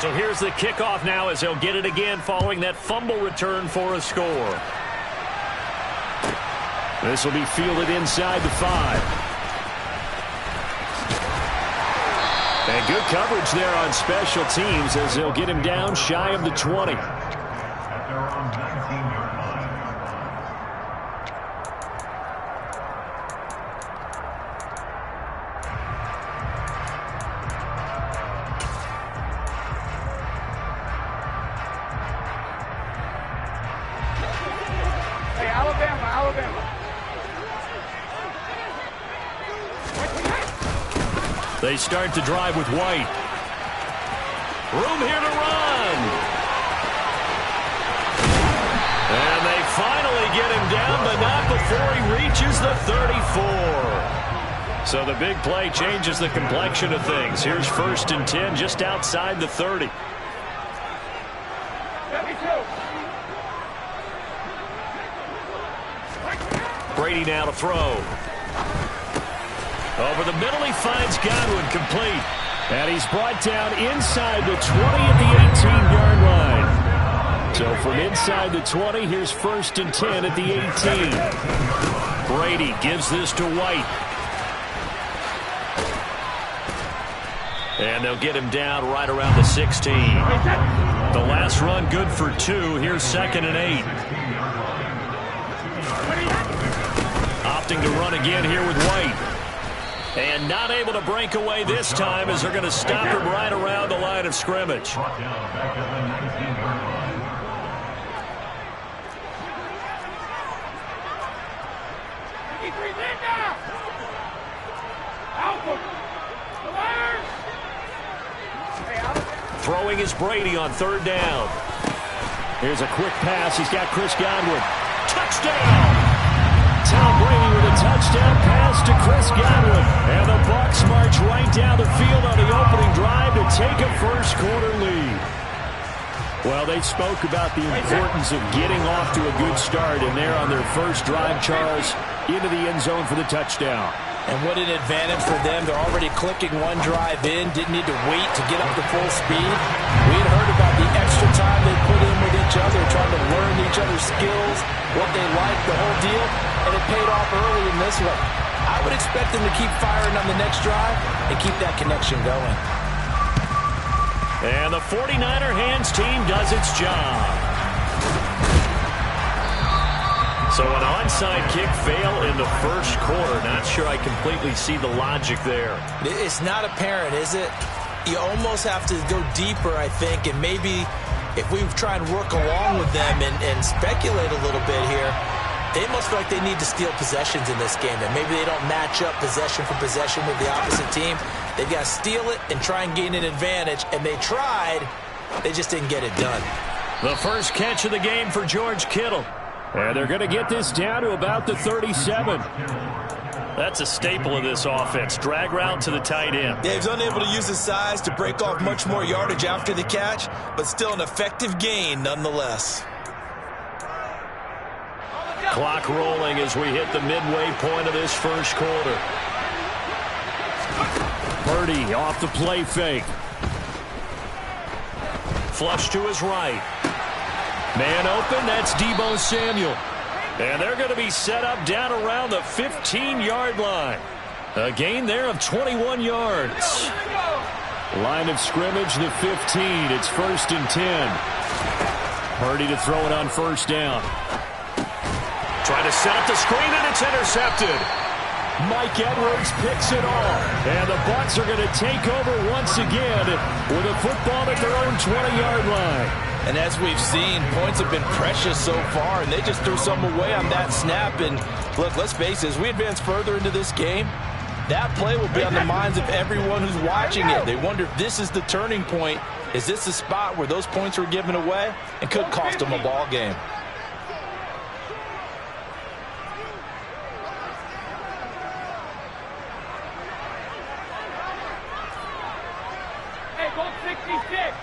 So here's the kickoff now as he'll get it again following that fumble return for a score. This will be fielded inside the 5. And good coverage there on special teams as they'll get him down shy of the 20. They start to drive with White. Room here to run. And they finally get him down, but not before he reaches the 34. So the big play changes the complexion of things. Here's 1st and 10 just outside the 30. Brady now to throw. Over the middle, he finds Godwin complete. And he's brought down inside the 20 at the 18-yard line. So from inside the 20, here's 1st and 10 at the 18. Brady gives this to White. And they'll get him down right around the 16. The last run good for 2. Here's 2nd and 8. Opting to run again here with White. And not able to break away this time as they're going to stop him right around the line of scrimmage. Throwing is Brady on 3rd down. Here's a quick pass. He's got Chris Godwin. Touchdown! Tom Brady with a touchdown pass to Chris Godwin. And the Bucs march right down the field on the opening drive to take a first-quarter lead. Well, they spoke about the importance of getting off to a good start, and they're on their first drive, Charles, into the end zone for the touchdown. And what an advantage for them. They're already clicking one drive in, didn't need to wait to get up to full speed. We had heard about the extra time they put in with each other, trying to learn each other's skills, what they like, the whole deal, and it paid off early in this one. I would expect them to keep firing on the next drive and keep that connection going. And the 49er hands team does its job. So an onside kick fail in the first quarter. Not sure I completely see the logic there. It's not apparent, is it? You almost have to go deeper, I think, and maybe if we try and work along with them and speculate a little bit here, they must feel like they need to steal possessions in this game, and maybe they don't match up possession for possession with the opposite team. They've got to steal it and try and gain an advantage, and they tried. They just didn't get it done. The first catch of the game for George Kittle. And they're going to get this down to about the 37. That's a staple of this offense. Drag route to the tight end. Yeah, he's unable to use his size to break off much more yardage after the catch, but still an effective gain nonetheless. Clock rolling as we hit the midway point of this first quarter. Purdy off the play fake. Flush to his right. Man open, that's Deebo Samuel. And they're going to be set up down around the 15-yard line. A gain there of 21 yards. Line of scrimmage, the 15. It's 1st and 10. Purdy to throw it on 1st down. Trying to set up the screen, and it's intercepted. Mike Edwards picks it off. And the Bucs are going to take over once again with a football at their own 20-yard line. And as we've seen, points have been precious so far, and they just threw some away on that snap. And look, let's face it, as we advance further into this game, that play will be on the minds of everyone who's watching it. They wonder if this is the turning point. Is this the spot where those points were given away and could cost them a ball game? Hey, go 66.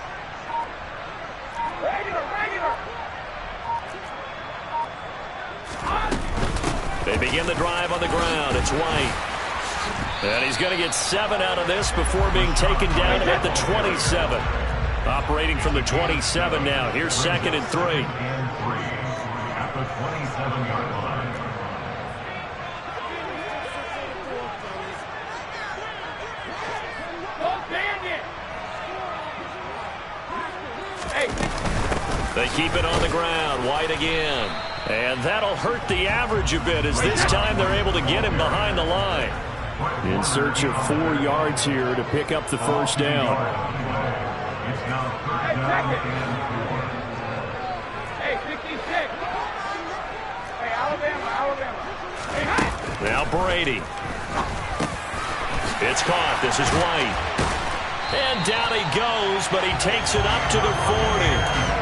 They begin the drive on the ground. It's White. And he's going to get 7 out of this before being taken down at the 27. Operating from the 27 now. Here's 2nd and 3. At the 27-yard line. They keep it on the ground. White again. And that'll hurt the average a bit as this time they're able to get him behind the line. In search of 4 yards here to pick up the first down. It's now 3rd down and 4. Hey, 66. Hey, Alabama. Hey, now Brady. It's caught. This is White. And down he goes, but he takes it up to the 40.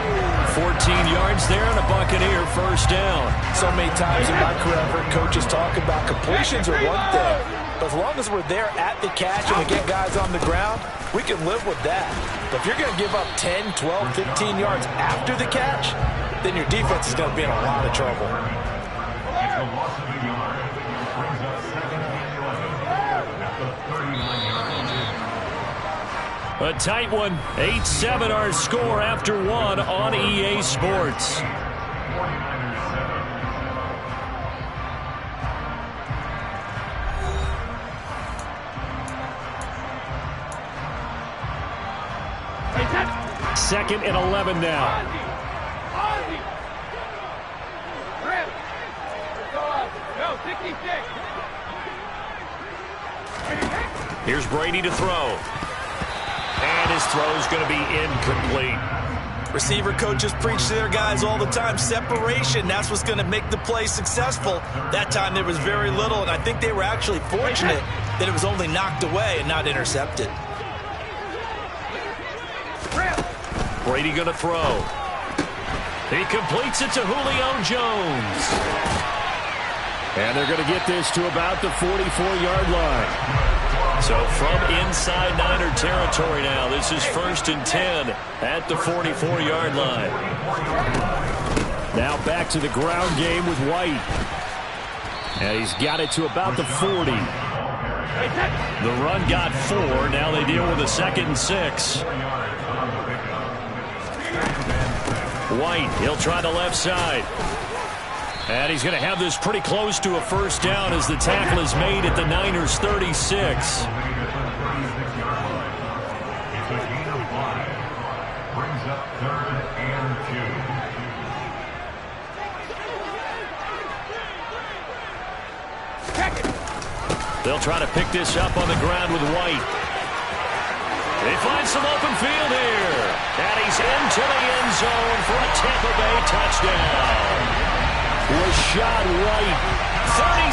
14 yards there and a Buccaneer first down. So many times in my career, I've heard coaches talk about completions are one thing. But as long as we're there at the catch and we get guys on the ground, we can live with that. But if you're going to give up 10, 12, 15 yards after the catch, then your defense is going to be in a lot of trouble. It's a loss of a yard. Brings up 2nd and 11 at the 39-yard line. A tight one. 8-7 our score after 1 on EA Sports. 49ers 7. 2nd and 11 now. Go, 66. Here's Brady to throw. And his throw's going to be incomplete. Receiver coaches preach to their guys all the time. Separation, that's what's going to make the play successful. That time there was very little, and I think they were actually fortunate that it was only knocked away and not intercepted. Brady going to throw. He completes it to Julio Jones. And they're going to get this to about the 44-yard line. So from inside Niner territory now, this is 1st and 10 at the 44-yard line. Now back to the ground game with White. And he's got it to about the 40. The run got 4. Now they deal with a 2nd and 6. White, he'll try the left side. And he's going to have this pretty close to a first down as the tackle is made at the Niners' 36. It's a gain of 5. Brings up 3rd and 2. They'll try to pick this up on the ground with White. They find some open field here. And he's into the end zone for a Tampa Bay touchdown. Rashad White,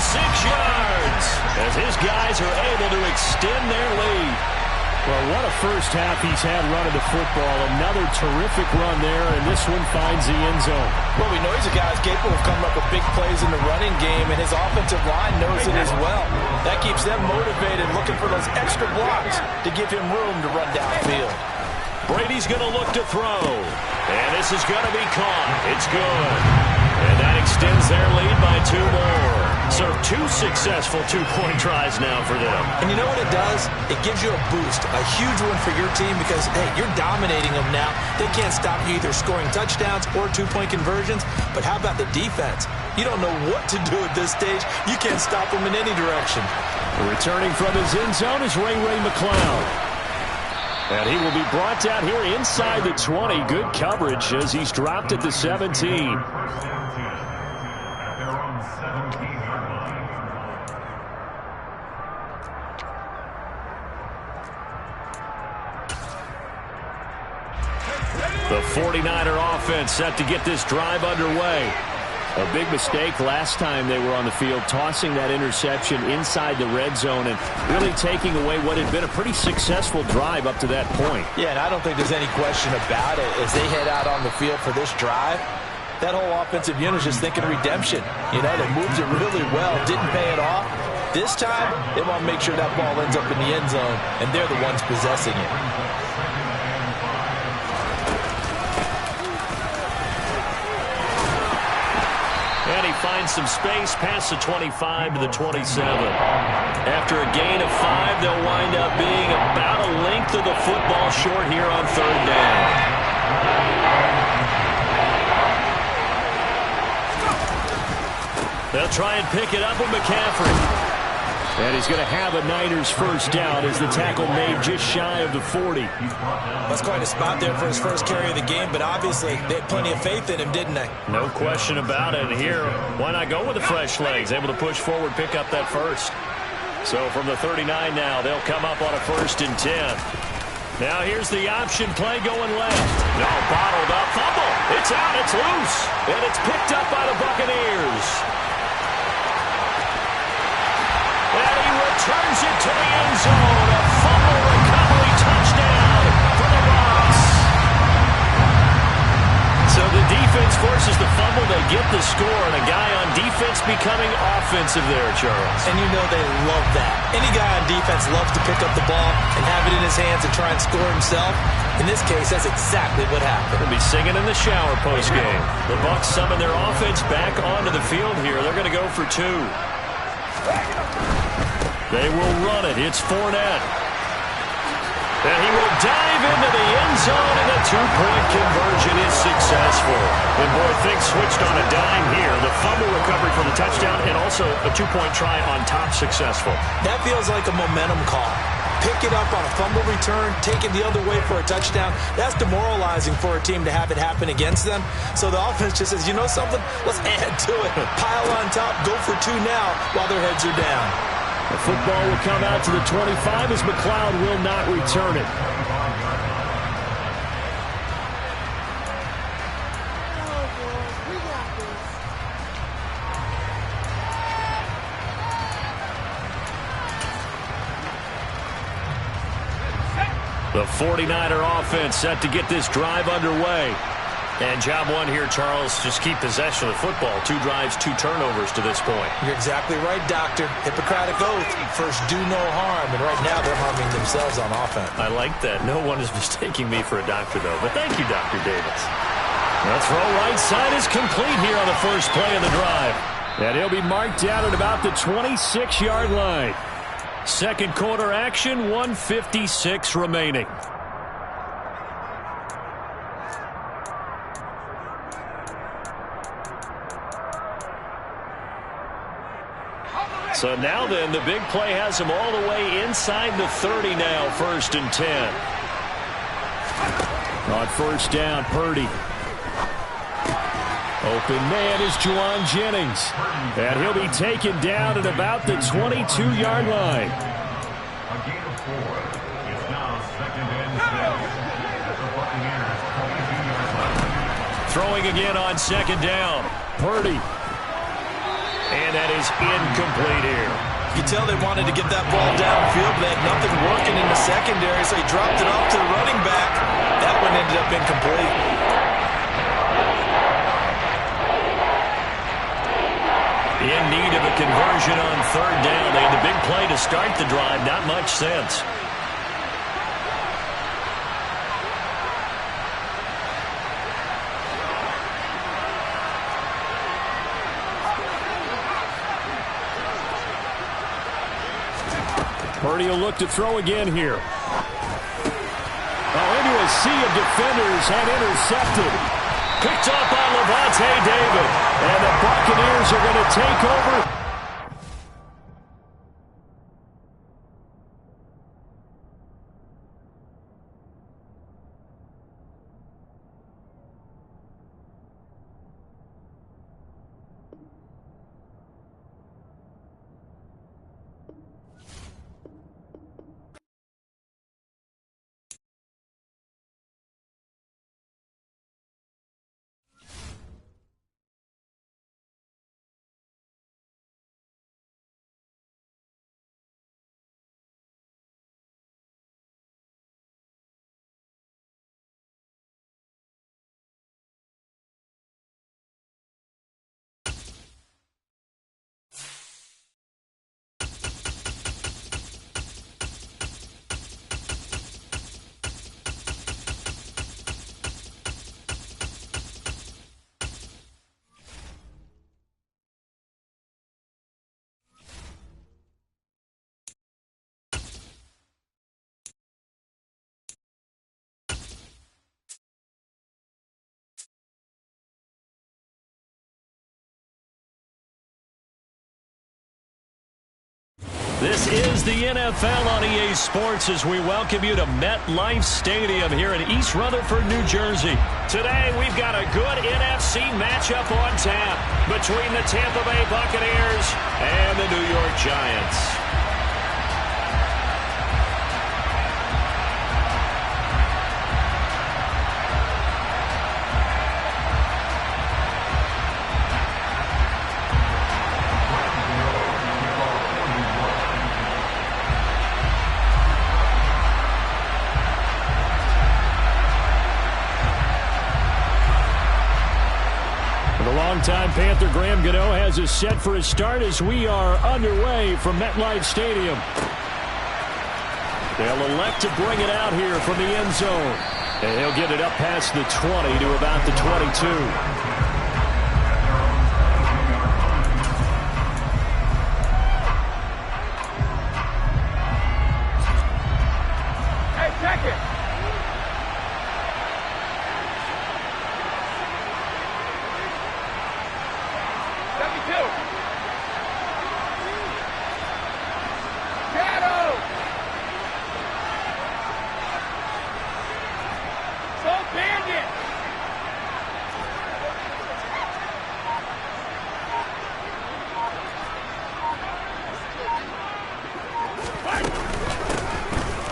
36 yards, as his guys are able to extend their lead. Well, what a first half he's had running the football. Another terrific run there, and this one finds the end zone. Well, we know he's a guy who's capable of coming up with big plays in the running game, and his offensive line knows it as well. That keeps them motivated, looking for those extra blocks to give him room to run downfield. Brady's going to look to throw, and this is going to be caught. It's good. And that extends their lead by 2 more. So 2 successful two-point tries now for them. And you know what it does? It gives you a boost, a huge one for your team because, hey, you're dominating them now. They can't stop you either scoring touchdowns or two-point conversions. But how about the defense? You don't know what to do at this stage. You can't stop them in any direction. Returning from his end zone is Ray McCloud. And he will be brought down here inside the 20. Good coverage as he's dropped at the 17. The 49er offense set to get this drive underway. A big mistake last time they were on the field, tossing that interception inside the red zone and really taking away what had been a pretty successful drive up to that point. Yeah, and I don't think there's any question about it. As they head out on the field for this drive, that whole offensive unit is just thinking redemption. You know, they moved it really well, didn't pay it off. This time, they want to make sure that ball ends up in the end zone, and they're the ones possessing it. And he find some space past the 25 to the 27. After a gain of 5, they'll wind up being about a length of the football short here on third down. They'll try and pick it up with McCaffrey. And he's going to have a Niners first down as the tackle made just shy of the 40. That's quite a spot there for his first carry of the game, but obviously they had plenty of faith in him, didn't they? No question about it. Here, why not go with the fresh legs? Able to push forward, pick up that first. So from the 39 now, they'll come up on a 1st and 10. Now here's the option play going left. No, bottled up, fumble. It's out, it's loose. And it's picked up by the Buccaneers. And he returns it to the end zone. A fumble recovery touchdown for the Bucs. So the defense forces the fumble. They get the score, and a guy on defense becoming offensive there, Charles. And you know they love that. Any guy on defense loves to pick up the ball and have it in his hands and try and score himself. In this case, that's exactly what happened. They'll be singing in the shower post-game. The Bucs summon their offense back onto the field here. They're going to go for 2. They will run it. It's Fournette. And he will dive into the end zone, and the 2-point conversion is successful. And boy, things switched on a dime here. The fumble recovery for the touchdown, and also a 2-point try on top successful. That feels like a momentum call. Pick it up on a fumble return, take it the other way for a touchdown. That's demoralizing for a team to have it happen against them. So the offense just says, you know something? Let's add to it. Pile on top, go for 2 now while their heads are down. The football will come out to the 25 as McLeod will not return it. The 49er offense set to get this drive underway. And job 1 here, Charles, just keep possession of the football. 2 drives, 2 turnovers to this point. You're exactly right, Doctor. Hippocratic oath. First, do no harm. And right now, they're harming themselves on offense. I like that. No one is mistaking me for a doctor, though. But thank you, Dr. Davis. The throw right side is complete here on the first play of the drive. And he'll be marked down at about the 26-yard line. Second quarter action, 1:56 remaining. So now then, the big play has him all the way inside the 30 now, 1st and 10. On first down, Purdy. Open man is Juwan Jennings. And he'll be taken down at about the 22-yard line. A gain of 4. It's now 2nd and 7. The Buccaneers 22-yard line. Throwing again on 2nd down. Purdy. And that is incomplete here. You tell they wanted to get that ball downfield, but they had nothing working in the secondary, so he dropped it off to the running back. That one ended up incomplete. In need of a conversion on 3rd down. They had the big play to start the drive. Not much sense. Purdy will look to throw again here. Oh, into a sea of defenders and intercepted. Picked up by Levante David. And the Buccaneers are going to take over. This is the NFL on EA Sports as we welcome you to MetLife Stadium here in East Rutherford, New Jersey. Today, we've got a good NFC matchup on tap between the Tampa Bay Buccaneers and the New York Giants. Longtime Panther Graham Gano has us set for his start as we are underway from MetLife Stadium. They'll elect to bring it out here from the end zone. And he'll get it up past the 20 to about the 22.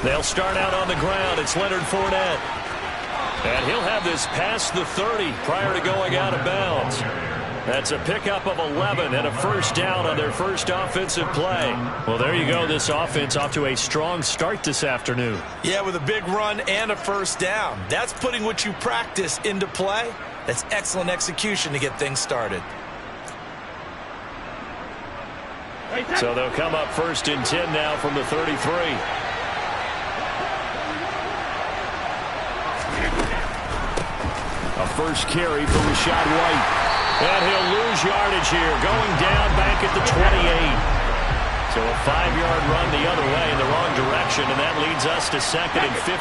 They'll start out on the ground. It's Leonard Fournette. And he'll have this past the 30 prior to going out of bounds. That's a pickup of 11 and a first down on their first offensive play. Well, there you go. This offense off to a strong start this afternoon. Yeah, with a big run and a first down. That's putting what you practice into play. That's excellent execution to get things started. So they'll come up first and 10 now from the 33. A first carry for Rachaad White. And he'll lose yardage here, going down back at the 28. So a 5-yard run the other way in the wrong direction, and that leads us to 2nd and 15.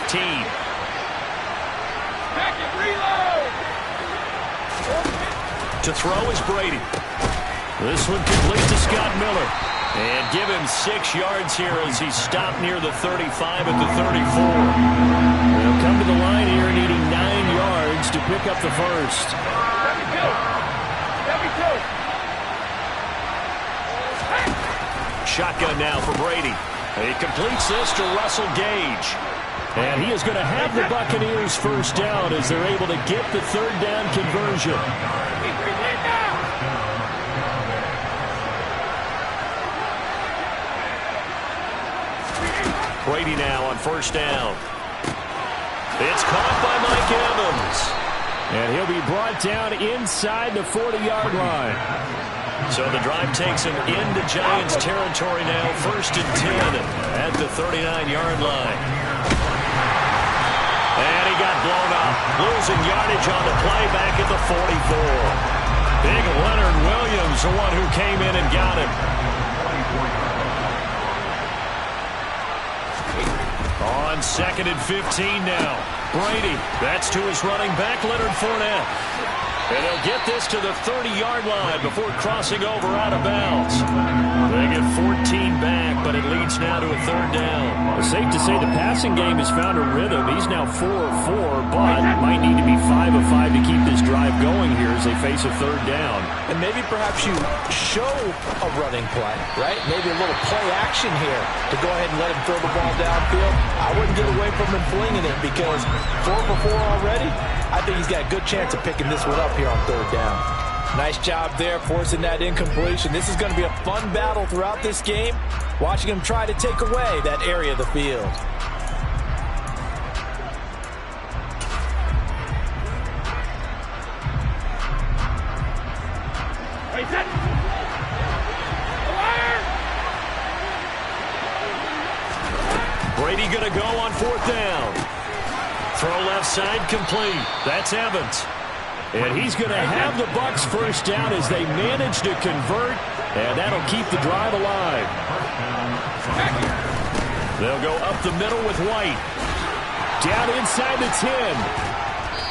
Second reload. To throw is Brady. This one complete to Scott Miller. And give him 6 yards here as he's stopped near the 35 at the 34. They'll come to the line here needing 9 yards to pick up the first. 72. Shotgun now for Brady. He completes this to Russell Gage. And he is going to have the Buccaneers first down as they're able to get the third down conversion. Brady now on first down. It's caught by Mike Evans. And he'll be brought down inside the 40-yard line. So the drive takes him into Giants territory now, first and 10 at the 39-yard line. And he got blown up, losing yardage on the play back at the 44. Big Leonard Williams, the one who came in and got him. On 2nd and 15 now. Brady, that's to his running back, Leonard Fournette. And they'll get this to the 30-yard line before crossing over out of bounds. They get 14 back, but it leads now to a third down. It's safe to say the passing game has found a rhythm. He's now 4 of 4, but might need to be 5 of 5 to keep this drive going here as they face a third down. And maybe perhaps you show a running play, right? Maybe a little play action here to go ahead and let him throw the ball downfield. I wouldn't get away from him flinging it because 4 for 4 already. I think he's got a good chance of picking this one up here on third down. Nice job there forcing that incompletion. This is going to be a fun battle throughout this game, watching him try to take away that area of the field. Brady going to go on 4th down. Throw left side complete. That's Evans. And he's going to have the Bucs first down as they manage to convert, and that'll keep the drive alive. They'll go up the middle with White. Down inside the 10.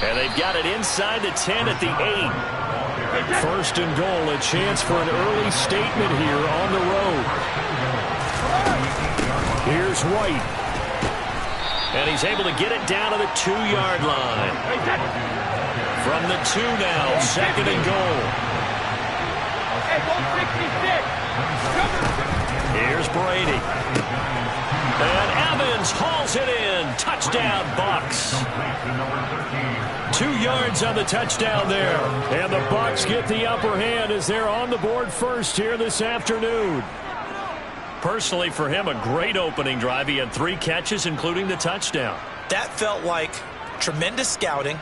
And they've got it inside the 10 at the 8. First and goal, a chance for an early statement here on the road. Here's White. And he's able to get it down to the 2-yard line. From the 2 now, 2nd and goal. Hey, go 66. Here's Brady. And Evans hauls it in. Touchdown, Bucs. 2 yards on the touchdown there. And the Bucs get the upper hand as they're on the board first here this afternoon. Personally, for him, a great opening drive. He had 3 catches, including the touchdown. That felt like tremendous scouting,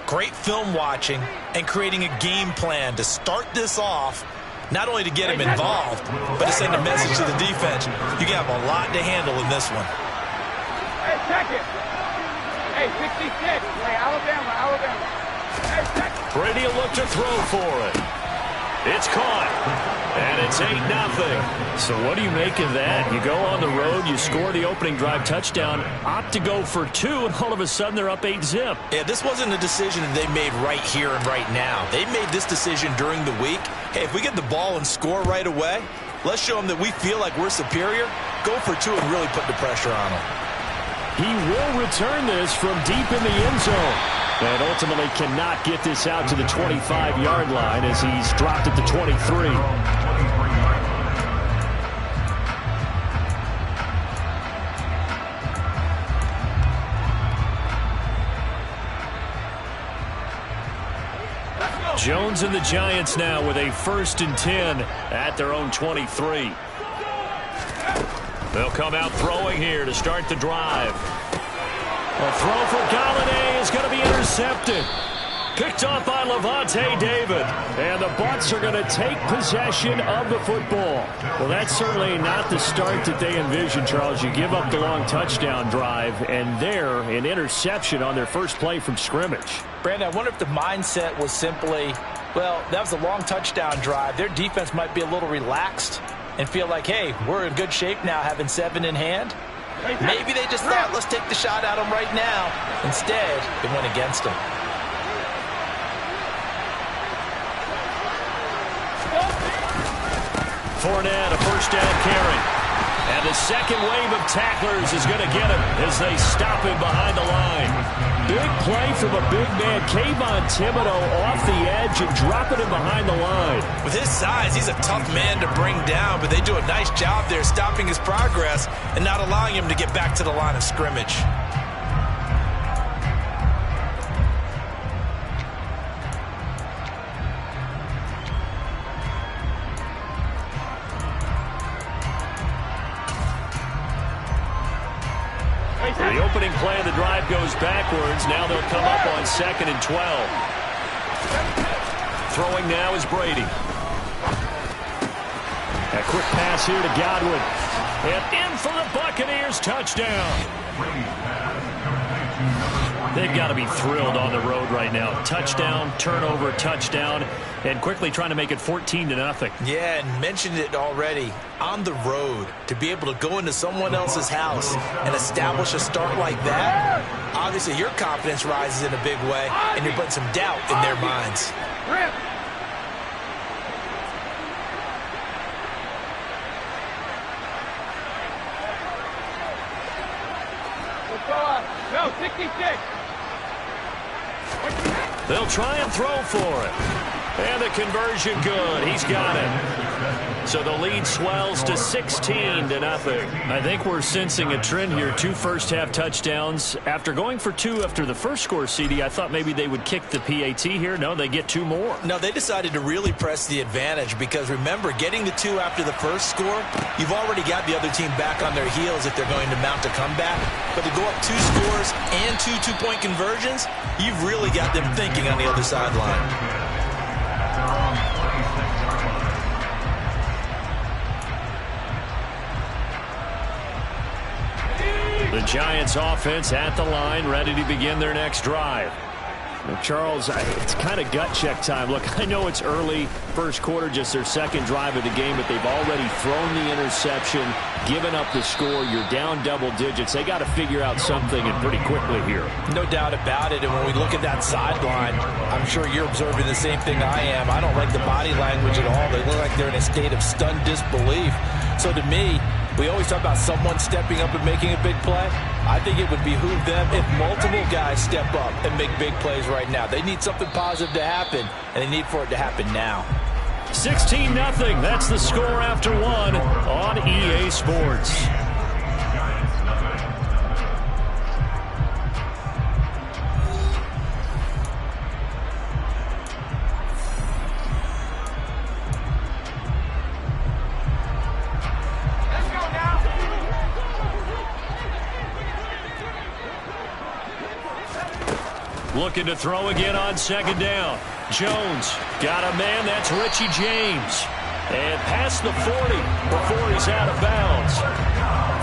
great film watching, and creating a game plan to start this off, not only to get him involved, but to send a message to the defense. You have a lot to handle in this one. Hey, check it. Hey, 66. Hey, Alabama. Hey, check it. Brady will look to throw for it. It's caught. And it's 8-0. So what do you make of that? You go on the road, you score the opening drive touchdown, opt to go for 2, and all of a sudden they're up 8-zip. Yeah, this wasn't a decision that they made right here and right now. They made this decision during the week. Hey, if we get the ball and score right away, let's show them that we feel like we're superior. Go for 2 and really put the pressure on them. He will return this from deep in the end zone. And ultimately cannot get this out to the 25-yard line as he's dropped at the 23. Jones and the Giants now with a 1st and 10 at their own 23. They'll come out throwing here to start the drive. A throw for Galladay is going to be intercepted. Picked off by Levante David. And the Bucs are going to take possession of the football. Well, that's certainly not the start that they envisioned, Charles. You give up the long touchdown drive, and there, an interception on their first play from scrimmage. Brandon, I wonder if the mindset was simply, well, that was a long touchdown drive. Their defense might be a little relaxed and feel like, hey, we're in good shape now having 7 in hand. Maybe they just thought, let's take the shot at them right now. Instead, it went against them. Fournette, a 1st down carry. And the second wave of tacklers is going to get him as they stop him behind the line. Big play from a big man, Kayvon Thibodeau, off the edge and dropping him behind the line. With his size, he's a tough man to bring down, but they do a nice job there stopping his progress and not allowing him to get back to the line of scrimmage. The opening play of the drive goes backwards. Now they'll come up on 2nd and 12. Throwing now is Brady. A quick pass here to Godwin. And in for the Buccaneers, touchdown. They've got to be thrilled on the road right now. Touchdown, turnover, touchdown, and quickly trying to make it 14-0. Yeah, and mentioned it already. On the road, to be able to go into someone else's house and establish a start like that, obviously your confidence rises in a big way, and you're putting some doubt in their minds. No, 66. They'll try and throw for it. And the conversion good. He's got it. So the lead swells to 16-0. I think we're sensing a trend here. 2 first-half touchdowns. After going for 2 after the first score, CD, I thought maybe they would kick the PAT here. No, they get 2 more. No, they decided to really press the advantage because, remember, getting the 2 after the first score, you've already got the other team back on their heels if they're going to mount a comeback. But to go up 2 scores and 2 two-point conversions, you've really got them thinking on the other sideline. The Giants offense at the line, ready to begin their next drive. Now, Charles, it's kind of gut check time. Look, I know it's early, first quarter, just their second drive of the game, but they've already thrown the interception, given up the score. You're down double digits. They got to figure out something, and pretty quickly here. No doubt about it, and when we look at that sideline, I'm sure you're observing the same thing I am. I don't like the body language at all. They look like they're in a state of stunned disbelief. So to me, We always talk about someone stepping up and making a big play. I think it would behoove them if multiple guys step up and make big plays right now. They need something positive to happen, and they need for it to happen now. 16-0. That's the score after one on EA Sports. Looking to throw again on second down. Jones got a man. That's Richie James. And past the 40 before he's out of bounds.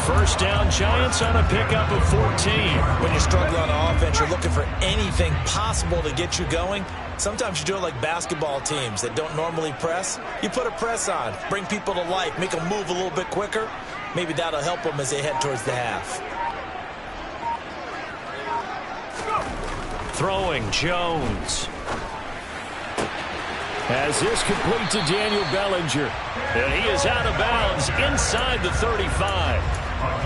First down, Giants on a pickup of 14. When you're struggling on offense, you're looking for anything possible to get you going. Sometimes you do it like basketball teams that don't normally press. You put a press on, bring people to life, make them move a little bit quicker. Maybe that'll help them as they head towards the half. Throwing, Jones. As this complete to Daniel Bellinger. And he is out of bounds inside the 35.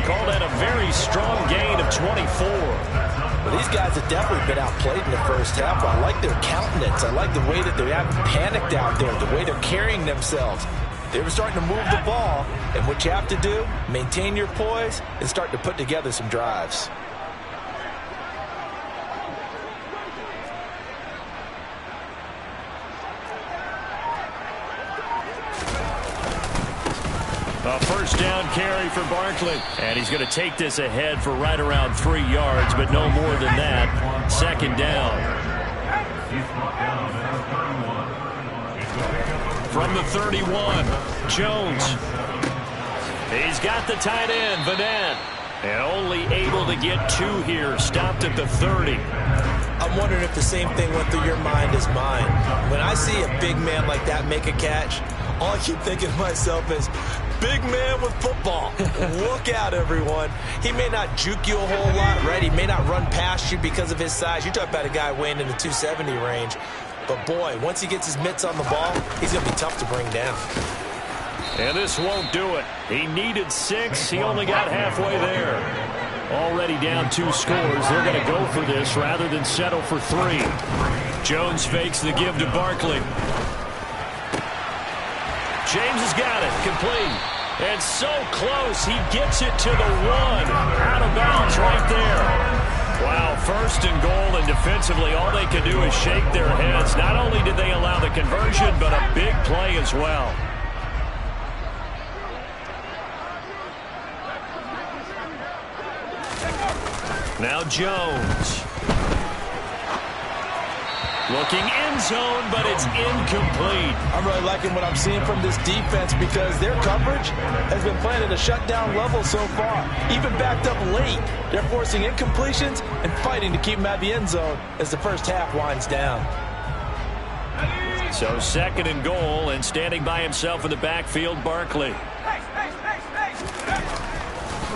Called that a very strong gain of 24. Well, these guys have definitely been outplayed in the first half. I like their countenance. I like the way that they haven't panicked out there, the way they're carrying themselves. They were starting to move the ball, and what you have to do, maintain your poise and start to put together some drives. A first down carry for Barkley. And he's going to take this ahead for right around 3 yards, but no more than that. Second down. From the 31, Jones. He's got the tight end, Vanette. And only able to get 2 here. Stopped at the 30. I'm wondering if the same thing went through your mind as mine. When I see a big man like that make a catch, all I keep thinking to myself is, big man with football. Look out, everyone. He may not juke you a whole lot, right? He may not run past you because of his size. You talk about a guy weighing in the 270 range. But, boy, once he gets his mitts on the ball, he's going to be tough to bring down. And this won't do it. He needed 6. He only got halfway there. Already down 2 scores. They're going to go for this rather than settle for 3. Jones fakes the give to Barkley. James has got it. Complete. And so close. He gets it to the 1. Out of bounds right there. Wow, first and goal, and defensively all they can do is shake their heads. Not only did they allow the conversion, but a big play as well. Now Jones. Looking end zone, but it's incomplete. I'm really liking what I'm seeing from this defense because their coverage has been playing at a shutdown level so far. Even backed up late, they're forcing incompletions and fighting to keep them out of the end zone as the first half winds down. So second and goal, and standing by himself in the backfield, Barkley.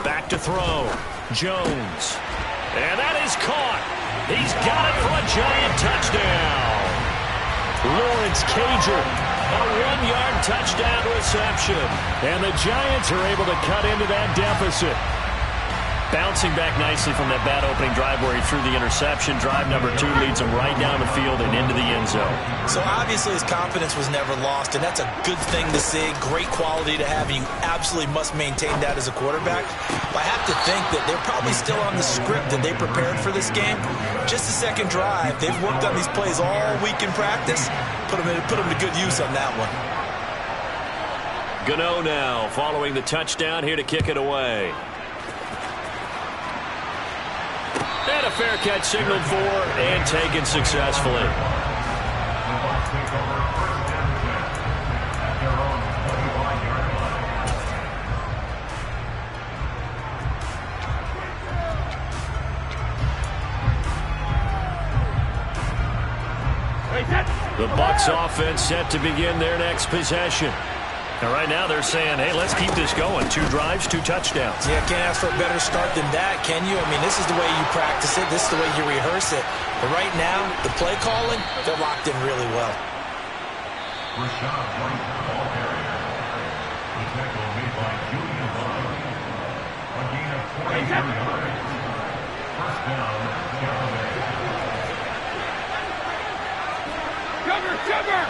Back to throw. Jones. And that is caught. He's got it for a giant touchdown. Lawrence Cager, a 1-yard touchdown reception. And the Giants are able to cut into that deficit. Bouncing back nicely from that bad opening drive where he threw the interception. Drive number 2 leads him right down the field and into the end zone. So obviously his confidence was never lost, and that's a good thing to see. Great quality to have, and you absolutely must maintain that as a quarterback. But I have to think that they're probably still on the script that they prepared for this game. Just the second drive. They've worked on these plays all week in practice. Put them to good use on that one. Gano now following the touchdown here to kick it away. And a fair catch signaled for and taken successfully. The Bucs offense set to begin their next possession. And right now they're saying, hey, let's keep this going. 2 drives, 2 touchdowns. Yeah, can't ask for a better start than that, can you? I mean, this is the way you practice it. This is the way you rehearse it. But right now, the play calling, they're locked in really well. Rashad White, ball carrier. The tackle made by Julian Love. yards. First down, Tampa Bay. Cover!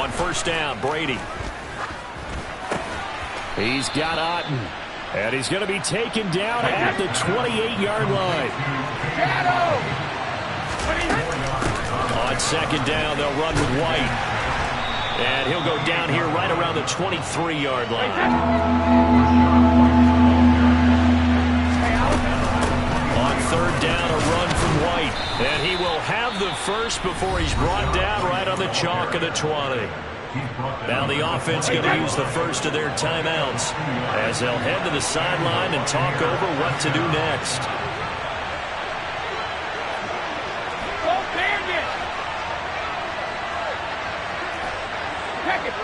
On first down, Brady. He's got Otten. And he's going to be taken down at the 28-yard line. On second down, they'll run with White. And he'll go down here right around the 23-yard line. On third down, a run from White. And he will have the first before he's brought down right on the chalk of the 20. Now the offense going to use the first of their timeouts as they'll head to the sideline and talk over what to do next. Go Bandit! Check it!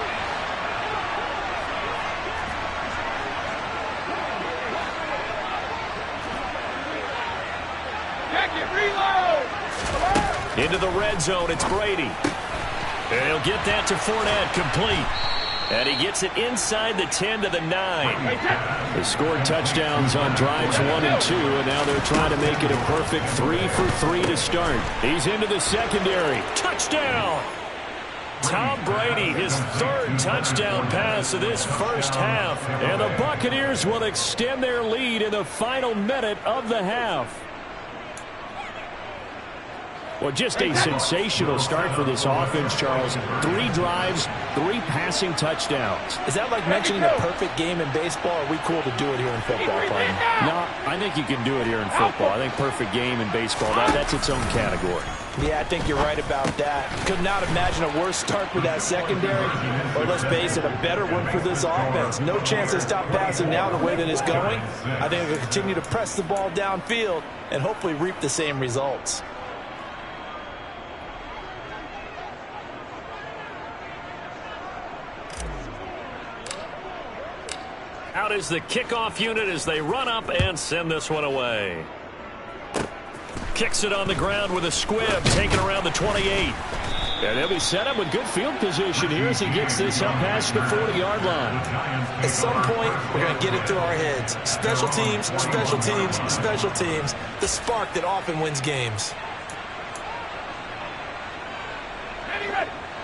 Check it! Reload! Into the red zone, it's Brady. And he'll get that to Fournette, complete. And he gets it inside the 10 to the 9. They scored touchdowns on drives 1 and 2, and now they're trying to make it a perfect 3 for 3 to start. He's into the secondary. Touchdown! Tom Brady, his third touchdown pass of this first half. And the Buccaneers will extend their lead in the final minute of the half. Well, just a sensational start for this offense, Charles. 3 drives, 3 passing touchdowns. Is that like mentioning a perfect game in baseball? Or are we cool to do it here in football, Clayton? No, I think you can do it here in football. I think perfect game in baseball, that's its own category. Yeah, I think you're right about that. Could not imagine a worse start for that secondary, or let's face it, a better one for this offense. No chance to stop passing now the way that it's going. I think they'll continue to press the ball downfield and hopefully reap the same results. Out is the kickoff unit as they run up and send this one away. Kicks it on the ground with a squib, taken around the 28. And he'll be set up with good field position here as he gets this up past the 40-yard line. At some point, we're going to get it through our heads. Special teams, special teams, special teams. The spark that often wins games.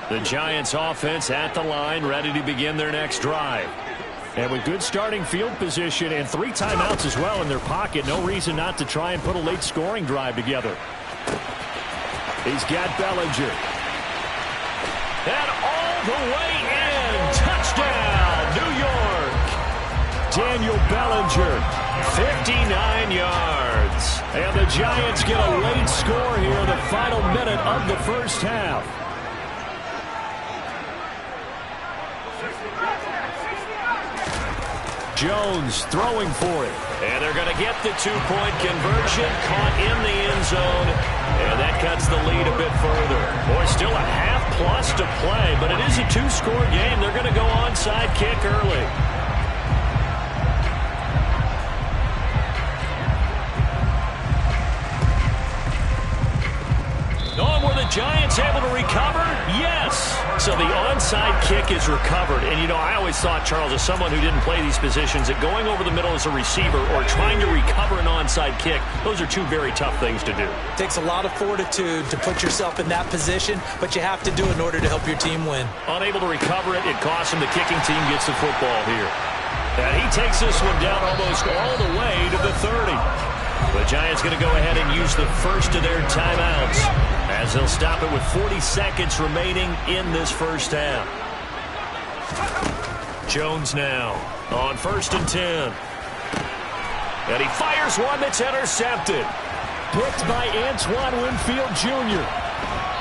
The Giants offense at the line, ready to begin their next drive. And with good starting field position and 3 timeouts as well in their pocket, no reason not to try and put a late scoring drive together. He's got Bellinger. And all the way in. Touchdown, New York. Daniel Bellinger, 59 yards. And the Giants get a late score here in the final minute of the first half. Jones throwing for it. And they're going to get the 2-point conversion, caught in the end zone. And that cuts the lead a bit further. Boy, still a half-plus to play, but it is a 2-score game. They're going to go onside kick early. On were the Giants able to recover? Yes. So the onside kick is recovered. And, you know, I always thought, Charles, as someone who didn't play these positions, that going over the middle as a receiver or trying to recover an onside kick, those are 2 very tough things to do. It takes a lot of fortitude to put yourself in that position, but you have to do it in order to help your team win. Unable to recover it, it costs him. The kicking team gets the football here. And he takes this one down almost all the way to the 30. The Giants going to go ahead and use the first of their timeouts as they'll stop it with 40 seconds remaining in this first half. Jones now on 1st and 10. And he fires one that's intercepted. Picked by Antoine Winfield Jr.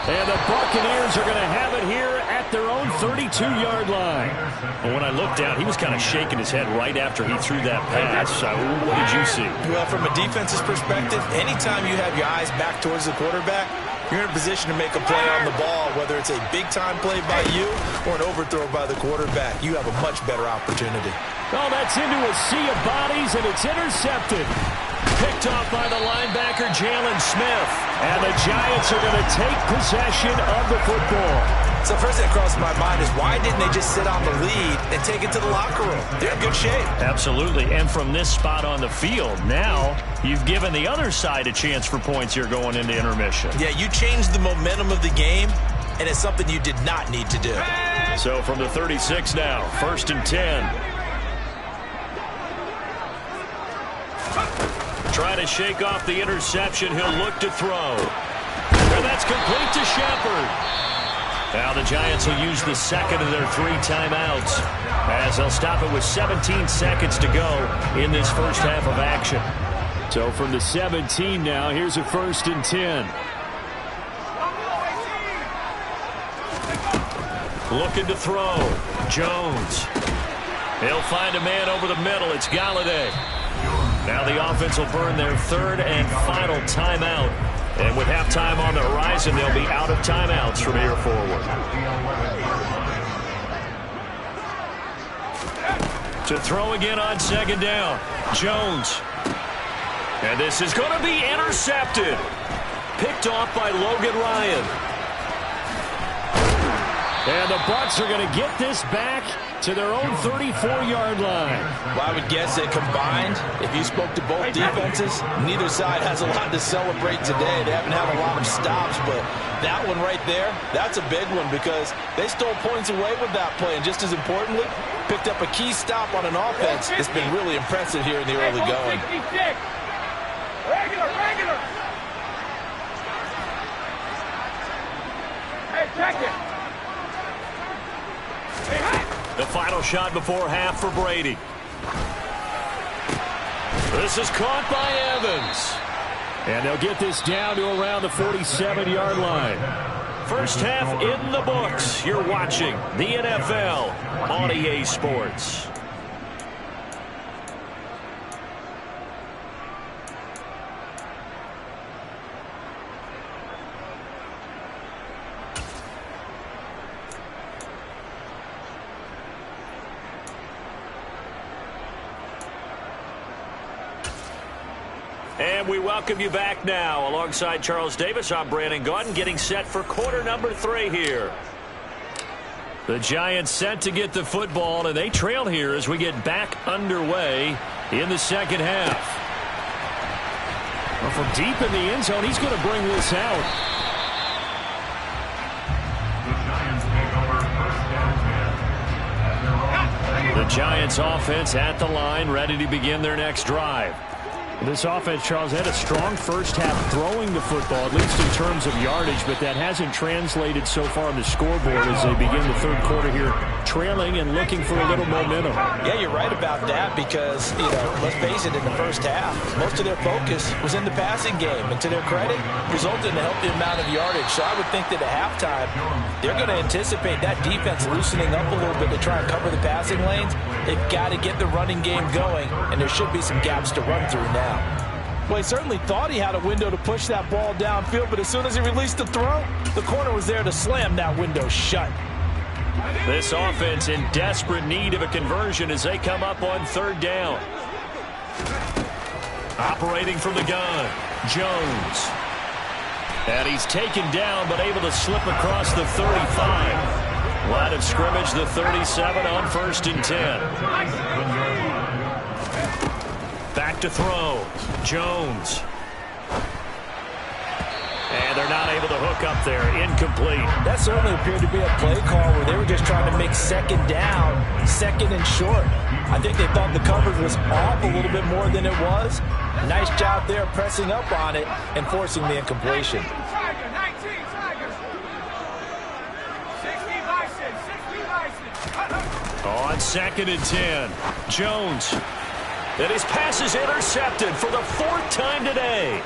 And the Buccaneers are going to have it here at their own 32-yard line. Well, when I looked down, he was kind of shaking his head right after he threw that pass. What did you see? Well, from a defense's perspective, anytime you have your eyes back towards the quarterback, you're in a position to make a play on the ball, whether it's a big-time play by you or an overthrow by the quarterback. You have a much better opportunity. Oh, that's into a sea of bodies, and it's intercepted. Picked off by the linebacker, Jalen Smith. And the Giants are going to take possession of the football. So first thing that crosses my mind is why didn't they just sit on the lead and take it to the locker room? They're in good shape. Absolutely. And from this spot on the field, now you've given the other side a chance for points here going into intermission. Yeah, you changed the momentum of the game, and it's something you did not need to do. So from the 36 now, 1st and 10. Trying to shake off the interception. He'll look to throw. And that's complete to Shepard. Now the Giants will use the second of their 3 timeouts as they'll stop it with 17 seconds to go in this first half of action. So from the 17 now, here's a 1st and 10. Looking to throw. Jones. He'll find a man over the middle. It's Galladay. Now the offense will burn their 3rd and final timeout. And with halftime on the horizon, they'll be out of timeouts from here forward. To throw again on 2nd down. Jones. And this is going to be intercepted. Picked off by Logan Ryan. And the Bucs are going to get this back to their own 34-yard line. Well, I would guess that combined, if you spoke to both defenses, neither side has a lot to celebrate today. They haven't had a lot of stops, but that one right there, that's a big one because they stole points away with that play. And just as importantly, picked up a key stop on an offense. It's been really impressive here in the early going. Regular. Hey, check it. The final shot before half for Brady. This is caught by Evans. And they'll get this down to around the 47-yard line. First half in the books. You're watching the NFL on EA Sports. And we welcome you back now. Alongside Charles Davis, I'm Brandon Gaudin, getting set for quarter number 3 here. The Giants set to get the football, and they trail here as we get back underway in the second half. Well, from deep in the end zone, he's going to bring this out. The Giants offense at the line, ready to begin their next drive. This offense, Charles, had a strong first half throwing the football, at least in terms of yardage, but that hasn't translated so far on the scoreboard as they begin the third quarter here, trailing and looking for a little momentum. Yeah, you're right about that because, let's face it, in the first half, most of their focus was in the passing game, and to their credit, resulted in a healthy amount of yardage. So I would think that at halftime, they're going to anticipate that defense loosening up a little bit to try and cover the passing lanes. They've got to get the running game going, and there should be some gaps to run through now. Well, he certainly thought he had a window to push that ball downfield, but as soon as he released the throw, the corner was there to slam that window shut. This offense in desperate need of a conversion as they come up on 3rd down. Operating from the gun, Jones. And he's taken down, but able to slip across the 35. Line of scrimmage, the 37 on 1st and 10. Back to throw. Jones. And they're not able to hook up there. Incomplete. That certainly appeared to be a play call where they were just trying to make 2nd down, 2nd and short. I think they thought the coverage was off a little bit more than it was. Nice job there pressing up on it and forcing the incompletion. On 2nd and 10, Jones. And his pass is intercepted for the 4th time today.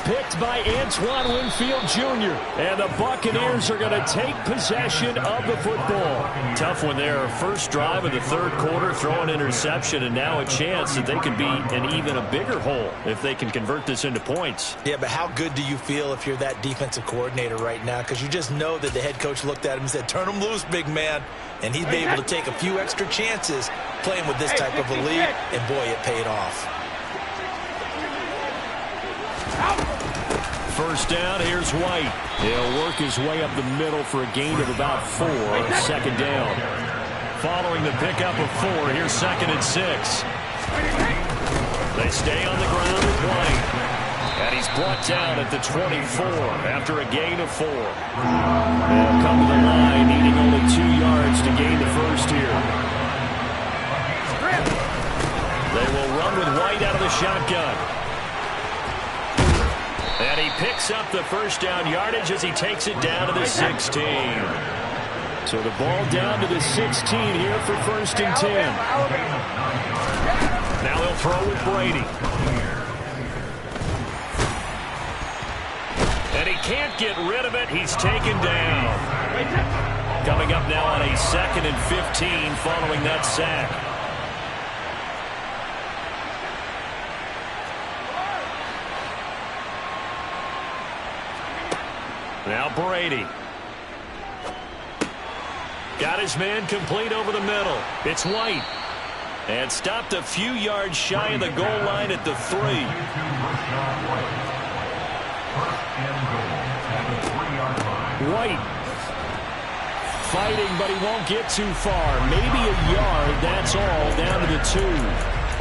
Picked by Antoine Winfield Jr. And the Buccaneers are going to take possession of the football. Tough one there. First drive of the 3rd quarter, throw an interception, and now a chance that they could be in even a bigger hole if they can convert this into points. Yeah, but how good do you feel if you're that defensive coordinator right now? Because you just know that the head coach looked at him and said, turn him loose, big man. And he'd be able to take a few extra chances playing with this type of a lead, and boy, it paid off. first down. Here's White. He'll work his way up the middle for a gain of about 4. Second down. Following the pickup of 4, here's 2nd and 6. They stay on the ground with White. And he's brought down at the 24 after a gain of 4. They'll come to the line, needing only 2 yards to gain the first here. They will run with White out of the shotgun. And he picks up the first down yardage as he takes it down to the 16. So the ball down to the 16 here for 1st and 10. Now he'll throw with Brady. And he can't get rid of it. He's taken down. Coming up now on a 2nd and 15 following that sack. Now Brady. Got his man complete over the middle. It's White. And stopped a few yards shy of the goal line at the 3. White fighting, but he won't get too far. Maybe a yard, that's all, down to the 2.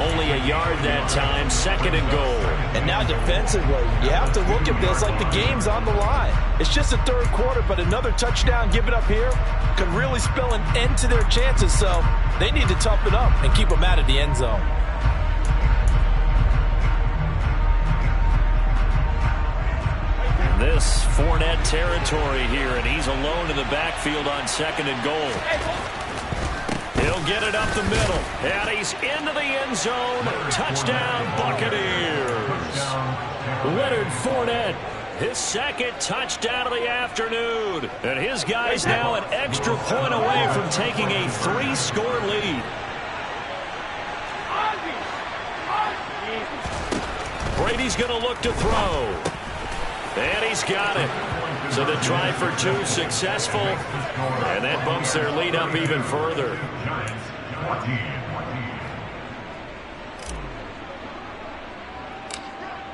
Only a yard that time, 2nd and goal. And now defensively, you have to look at this like the game's on the line. It's just the 3rd quarter, but another touchdown given up here could really spell an end to their chances. So they need to toughen up and keep them out of the end zone. This Fournette territory here, and he's alone in the backfield on 2nd and goal. He'll get it up the middle, and he's into the end zone. Touchdown, Buccaneers. Leonard Fournette, his 2nd touchdown of the afternoon. And his guys now an extra point away from taking a 3-score lead. Brady's going to look to throw. And he's got it. So the try for 2 successful. And that bumps their lead up even further.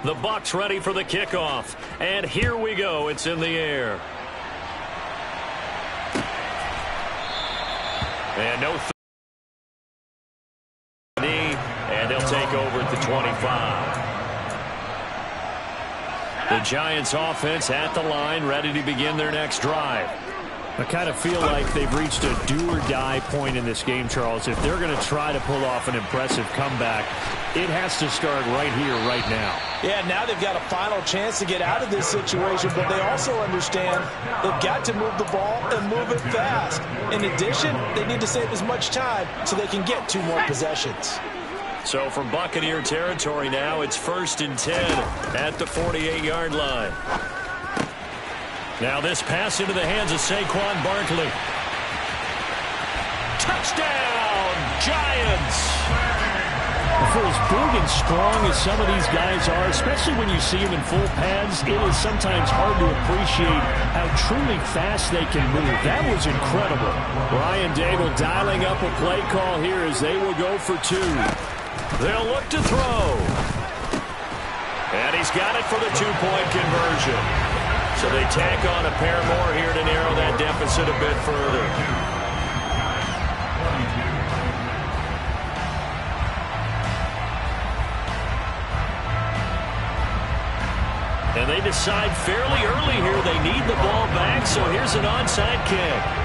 The Bucs ready for the kickoff. And here we go. It's in the air. And no and they'll take over at the 25. The Giants offense at the line, ready to begin their next drive. I kind of feel like they've reached a do-or-die point in this game, Charles. If they're going to try to pull off an impressive comeback, it has to start right here, right now. Yeah, now they've got a final chance to get out of this situation, but they also understand they've got to move the ball and move it fast. In addition, they need to save as much time so they can get 2 more possessions. So from Buccaneer territory now, it's 1st and 10 at the 48-yard line. Now this pass into the hands of Saquon Barkley. Touchdown, Giants! For as big and strong as some of these guys are, especially when you see them in full pads, it is sometimes hard to appreciate how truly fast they can move. That was incredible. Brian Daigle dialing up a play call here as they will go for 2. They'll look to throw. And he's got it for the 2-point conversion. So they tack on a pair more here to narrow that deficit a bit further. And they decide fairly early here they need the ball back, so here's an onside kick.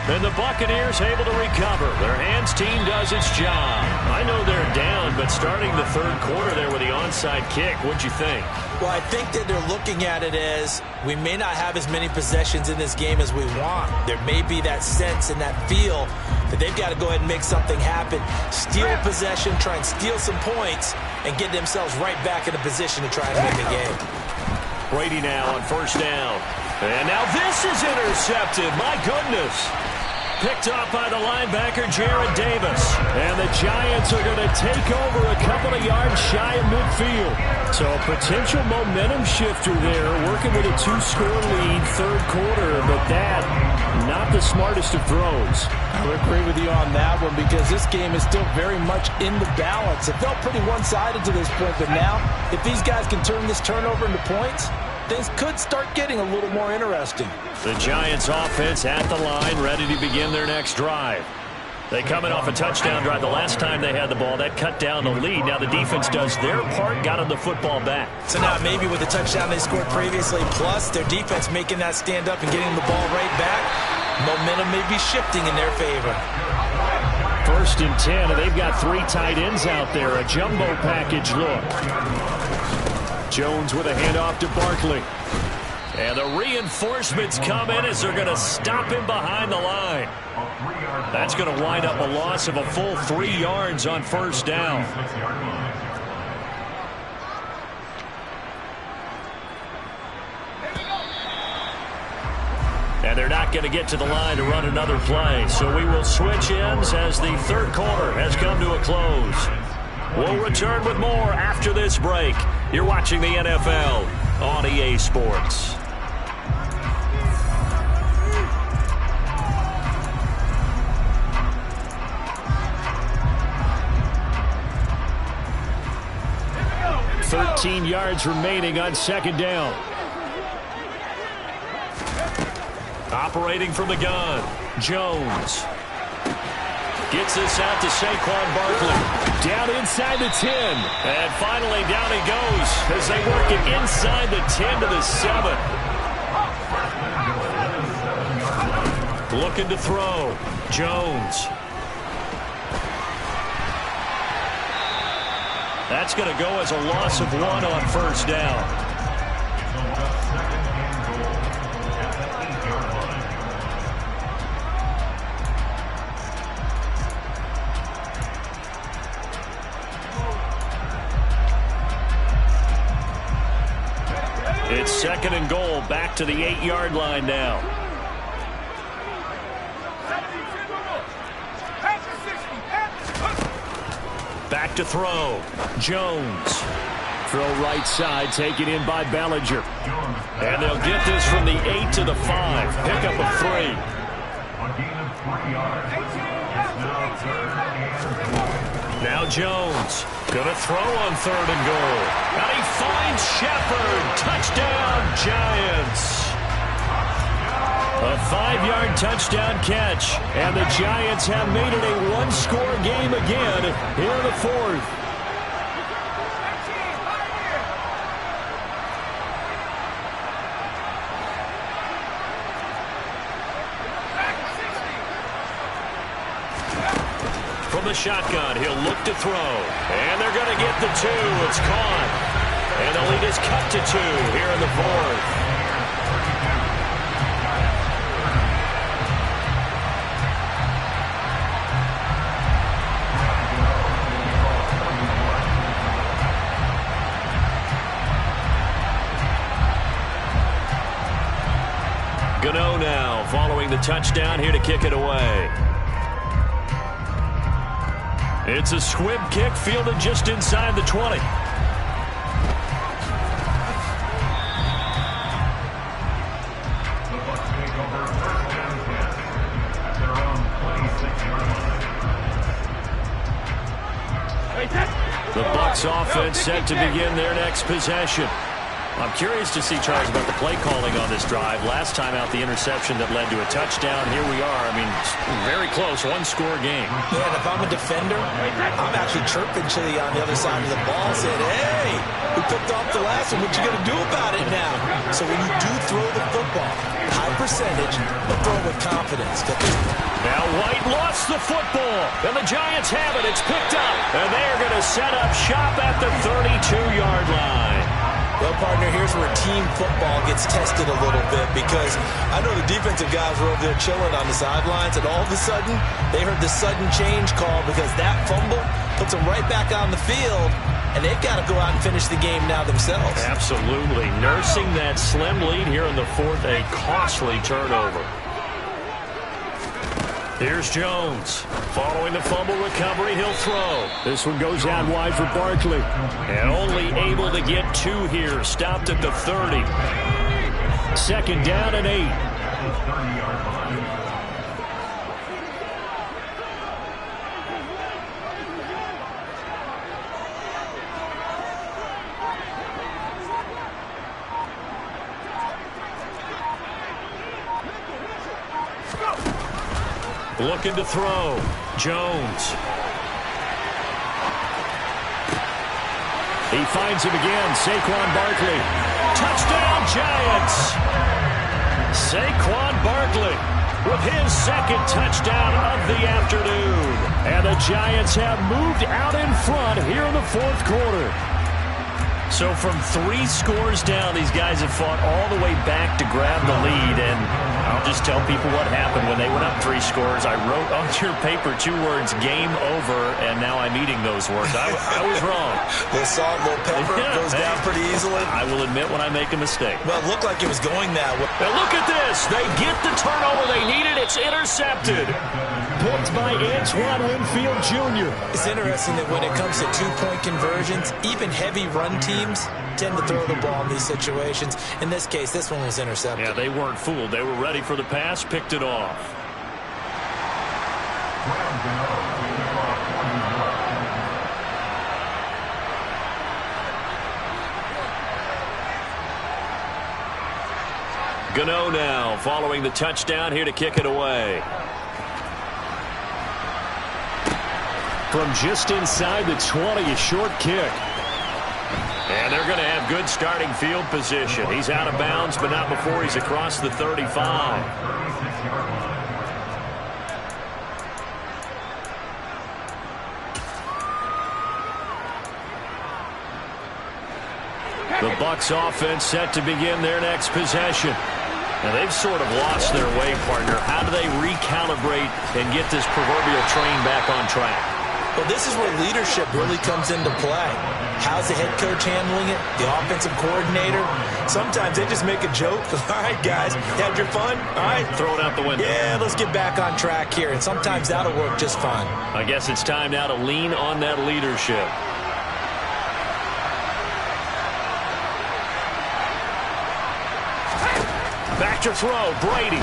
And the Buccaneers able to recover. Their hands team does its job. I know they're down, but starting the 3rd quarter there with the onside kick, what'd you think? Well, I think that they're looking at it as we may not have as many possessions in this game as we want. There may be that sense and that feel that they've got to go ahead and make something happen. Steal possession, try and steal some points, and get themselves right back in a position to try and win the game. Brady now on 1st down. And now this is intercepted. My goodness. picked off by the linebacker, Jared Davis. And the Giants are going to take over a couple of yards shy of midfield. So a potential momentum shifter there, working with a 2-score lead, third quarter, but that, not the smartest of throws. I would agree with you on that one because this game is still very much in the balance. It felt pretty one-sided to this point, but now, if these guys can turn this turnover into points, things could start getting a little more interesting. The Giants offense at the line, ready to begin their next drive. They come in off a touchdown drive. The last time they had the ball, that cut down the lead. Now the defense does their part, got them the football back. So now maybe with the touchdown they scored previously, plus their defense making that stand up and getting the ball right back, momentum may be shifting in their favor. 1st and 10, and they've got 3 tight ends out there. A jumbo package look. Jones with a handoff to Barkley. And the reinforcements come in as they're going to stop him behind the line. That's going to wind up a loss of a full 3 yards on 1st down. And they're not going to get to the line to run another play. So we will switch ends as the third quarter has come to a close. We'll return with more after this break. You're watching the NFL on EA Sports. $13 yards remaining on 2nd down. Operating from the gun, Jones. Gets this out to Saquon Barkley. Down inside the 10. And finally down he goes as they work it inside the 10 to the 7. Looking to throw, Jones. That's going to go as a loss of 1 on 1st down. It's 2nd and goal, back to the 8-yard line now. Back to throw, Jones. Throw right side, taken in by Bellinger. And they'll get this from the 8 to the 5. Pickup of 3. A gain of 3 yards. It's now 3rd and goal. Now Jones gonna throw on 3rd and goal. And he finds Shepard. Touchdown, Giants. A 5-yard touchdown catch. And the Giants have made it a 1-score game again here in the 4th. From the shotgun, he'll look to throw. And they're going to get the 2. It's caught. And the lead is cut to 2 here in the 4th. Gano now following the touchdown here to kick it away. It's a squib kick fielded just inside the 20. The Bucs offense set to begin their next possession. I'm curious to see, Charles, about the play calling on this drive. Last time out, the interception that led to a touchdown. Here we are. I mean, very close, 1-score game. Yeah, and if I'm a defender, I'm actually chirping Chili on the other side of the ball, saying, hey, we picked off the last one. What you going to do about it now? So when you do throw the football, high percentage, but throw it with confidence. Now White lost the football, and the Giants have it. It's picked up, and they are going to set up shop at the 32-yard line. Well, partner, here's where team football gets tested a little bit because I know the defensive guys were over there chilling on the sidelines, and all of a sudden, they heard the sudden change call because that fumble puts them right back on the field, and they've got to go out and finish the game now themselves. Absolutely. Nursing that slim lead here in the 4th, a costly turnover. Here's Jones. Following the fumble recovery, he'll throw. This one goes out wide for Barkley. And only able to get 2 here. Stopped at the 30. 2nd down and 8. 30-yard line. Looking to throw. Jones. He finds him again. Saquon Barkley. Touchdown, Giants! Saquon Barkley with his 2nd touchdown of the afternoon. And the Giants have moved out in front here in the 4th quarter. So from 3 scores down, these guys have fought all the way back to grab the lead. And I'll just tell people what happened when they went up 3 scores. I wrote on your paper 2 words, game over, and now I'm eating those words. I was wrong. Little salt, little pepper, goes down pretty easily. I will admit when I make a mistake. Well, it looked like it was going that way. Now look at this. They get the turnover they needed. It's intercepted. Picked by Antoine Winfield Jr. It's interesting that when it comes to 2-point conversions, even heavy run teams tend to throw the ball in these situations. In this case, this one was intercepted. Yeah, they weren't fooled. They were ready for the pass, picked it off. Gano now following the touchdown here to kick it away. From just inside the 20, a short kick. And they're going to have good starting field position. He's out of bounds, but not before he's across the 35. The Bucs offense set to begin their next possession. Now they've sort of lost their way, partner. How do they recalibrate and get this proverbial train back on track? Well, this is where leadership really comes into play. How's the head coach handling it? The offensive coordinator? Sometimes they just make a joke. All right, guys, had your fun? All right. Throw it out the window. Yeah, let's get back on track here. And sometimes that'll work just fine. I guess it's time now to lean on that leadership. Back to throw, Brady.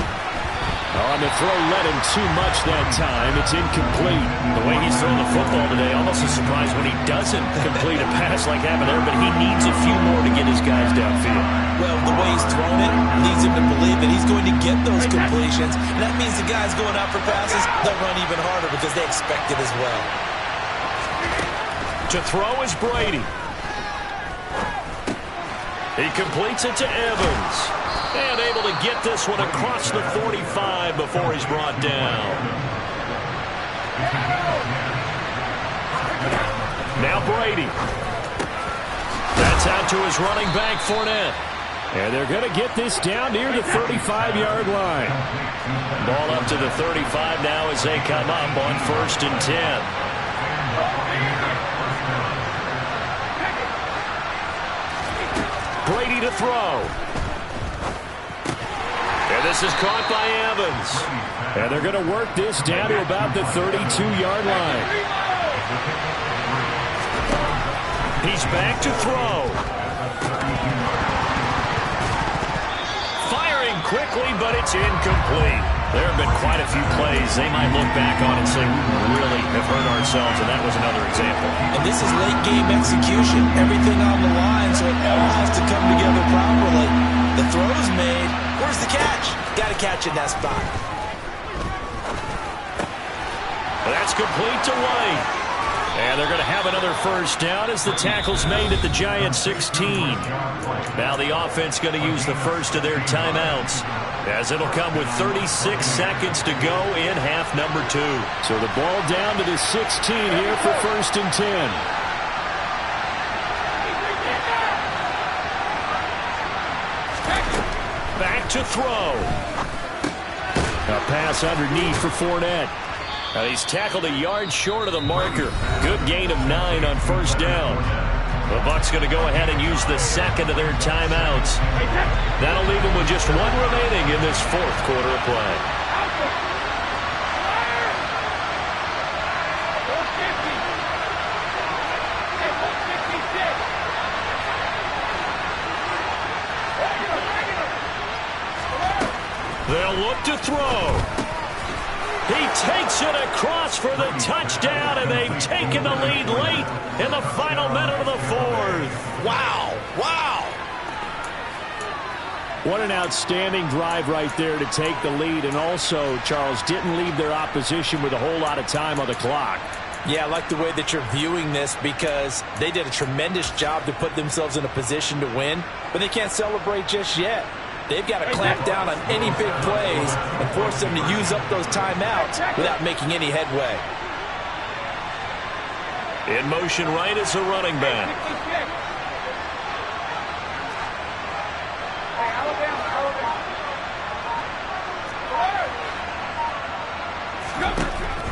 On the throw, led him too much that time. It's incomplete. The way he's throwing the football today, almost a surprise when he doesn't complete a pass like happened there, but he needs a few more to get his guys downfield. Well, the way he's thrown it leads him to believe that he's going to get those completions. And that means the guys going out for passes, they'll run even harder because they expect it as well. To throw is Brady. He completes it to Evans. And able to get this one across the 45 before he's brought down. Now Brady. That's out to his running back, Fournette. And they're going to get this down near the 35-yard line. Ball up to the 35 now as they come up on 1st and 10. Brady to throw. And this is caught by Evans. And they're going to work this down to about the 32-yard line. He's back to throw. Firing quickly, but it's incomplete. There have been quite a few plays they might look back on and say, we really have hurt ourselves, and that was another example. And this is late-game execution. Everything on the line, so it all has to come together properly. The throw's made. Where's the catch? Got to catch in that spot. That's complete to White. And they're going to have another first down as the tackle's made at the Giants' 16. Now the offense going to use the first of their timeouts, as it'll come with 36 seconds to go in half number 2. So the ball down to the 16 here for 1st and 10. Back to throw. A pass underneath for Fournette. Now he's tackled a yard short of the marker. Good gain of 9 on 1st down. The Bucs going to go ahead and use the second of their timeouts. That'll leave them with just 1 remaining in this 4th quarter of play. look to throw. He takes it across for the touchdown, and they've taken the lead late in the final minute of the fourth. Wow. Wow. What an outstanding drive right there to take the lead, and also, Charles, didn't leave their opposition with a whole lot of time on the clock. Yeah, I like the way that you're viewing this because they did a tremendous job to put themselves in a position to win, but they can't celebrate just yet. They've got to clamp down on any big plays and force them to use up those timeouts without making any headway. In motion right is a running back.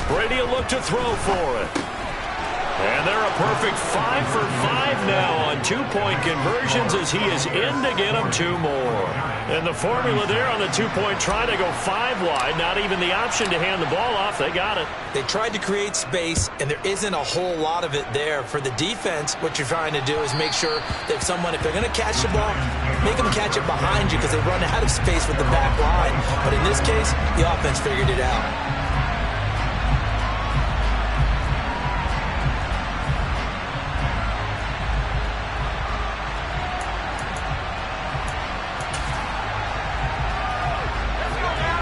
Brady will look to throw for it. And they're a perfect 5 for 5 now on 2-point conversions as he is in to get them 2 more. And the formula there on the 2-point try to go 5 wide. Not even the option to hand the ball off. They got it. They tried to create space, and there isn't a whole lot of it there. For the defense, what you're trying to do is make sure that if they're going to catch the ball, make them catch it behind you because they run out of space with the back line. But in this case, the offense figured it out.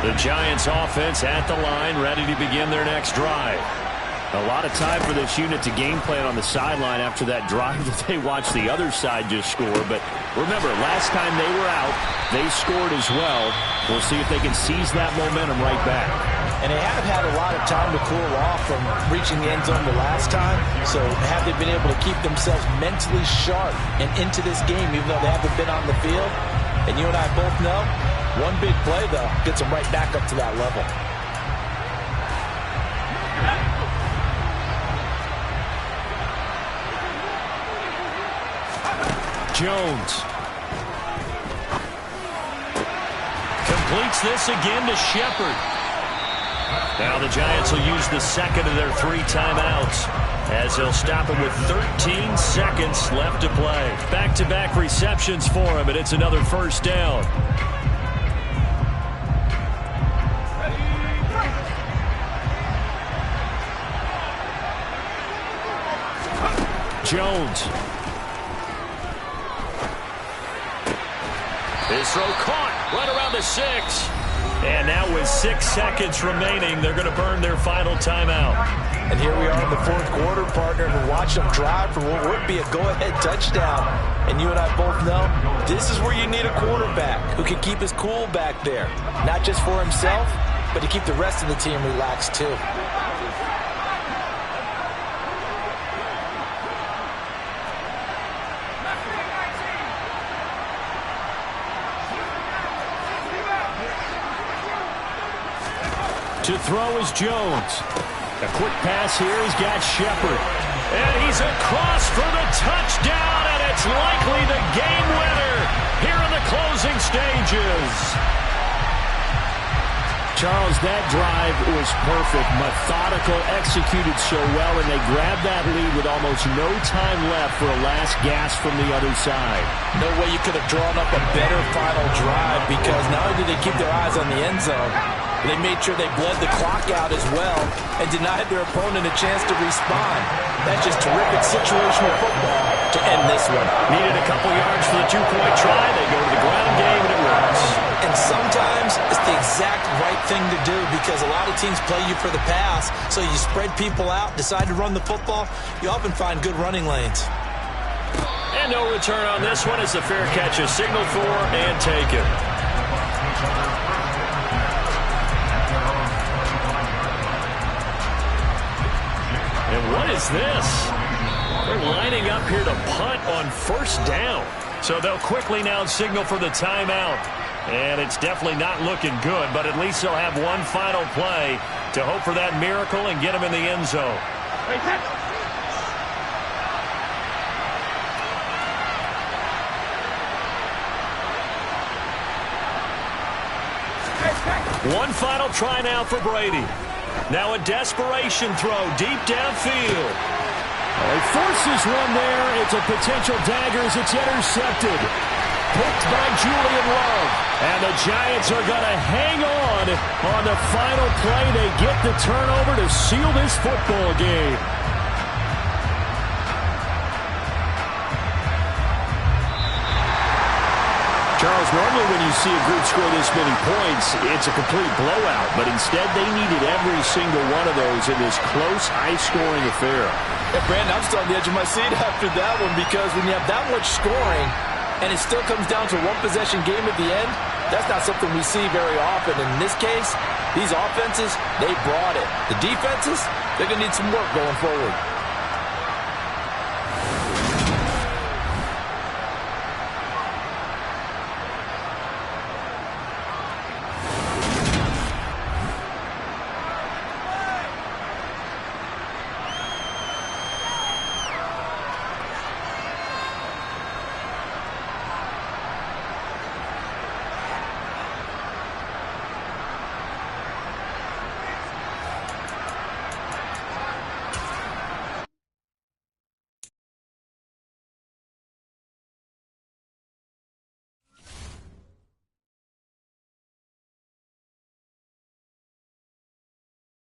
The Giants offense at the line, ready to begin their next drive. A lot of time for this unit to game plan on the sideline after that drive that they watched the other side just score. But remember, last time they were out, they scored as well. We'll see if they can seize that momentum right back. And they have had a lot of time to cool off from reaching the end zone the last time. So have they been able to keep themselves mentally sharp and into this game, even though they haven't been on the field? And you and I both know, one big play, though, gets them right back up to that level. Jones completes this again to Shepard. Now the Giants will use the second of their 3 timeouts as they'll stop it with 13 seconds left to play. Back-to-back receptions for him, and it's another first down. Jones. His throw caught right around the 6. And now with 6 seconds remaining, they're going to burn their final timeout. And here we are in the 4th quarter, partner, and watch them drive for what would be a go-ahead touchdown. And you and I both know this is where you need a quarterback who can keep his cool back there. Not just for himself, but to keep the rest of the team relaxed too. To throw is Jones. A quick pass here. He's got Shepard. And he's across for the touchdown, and it's likely the game winner here in the closing stages. Charles, that drive was perfect. Methodical, executed so well, and they grabbed that lead with almost no time left for a last gasp from the other side. No way you could have drawn up a better final drive because not only did they keep their eyes on the end zone, they made sure they bled the clock out as well and denied their opponent a chance to respond. That's just terrific situational football to end this one. Needed a couple yards for the 2-point try. They go to the ground game, and it works. And sometimes it's the exact right thing to do because a lot of teams play you for the pass, so you spread people out, decide to run the football, you often find good running lanes. And no return on this one as the fair catch is signaled for and taken. And what is this? They're lining up here to punt on first down. So they'll quickly now signal for the timeout. And it's definitely not looking good, but at least they'll have one final play to hope for that miracle and get them in the end zone. One final try now for Brady. Now a desperation throw deep downfield. He forces one there. It's a potential dagger as it's intercepted. picked by Julian Love. And the Giants are going to hang on the final play. They get the turnover to seal this football game. Charles, normally when you see a group score this many points, it's a complete blowout. But instead, they needed every single one of those in this close, high-scoring affair. Yeah, Brandon, I'm still on the edge of my seat after that one because when you have that much scoring and it still comes down to a one-possession game at the end, that's not something we see very often. In this case, these offenses, they brought it. The defenses, they're going to need some work going forward.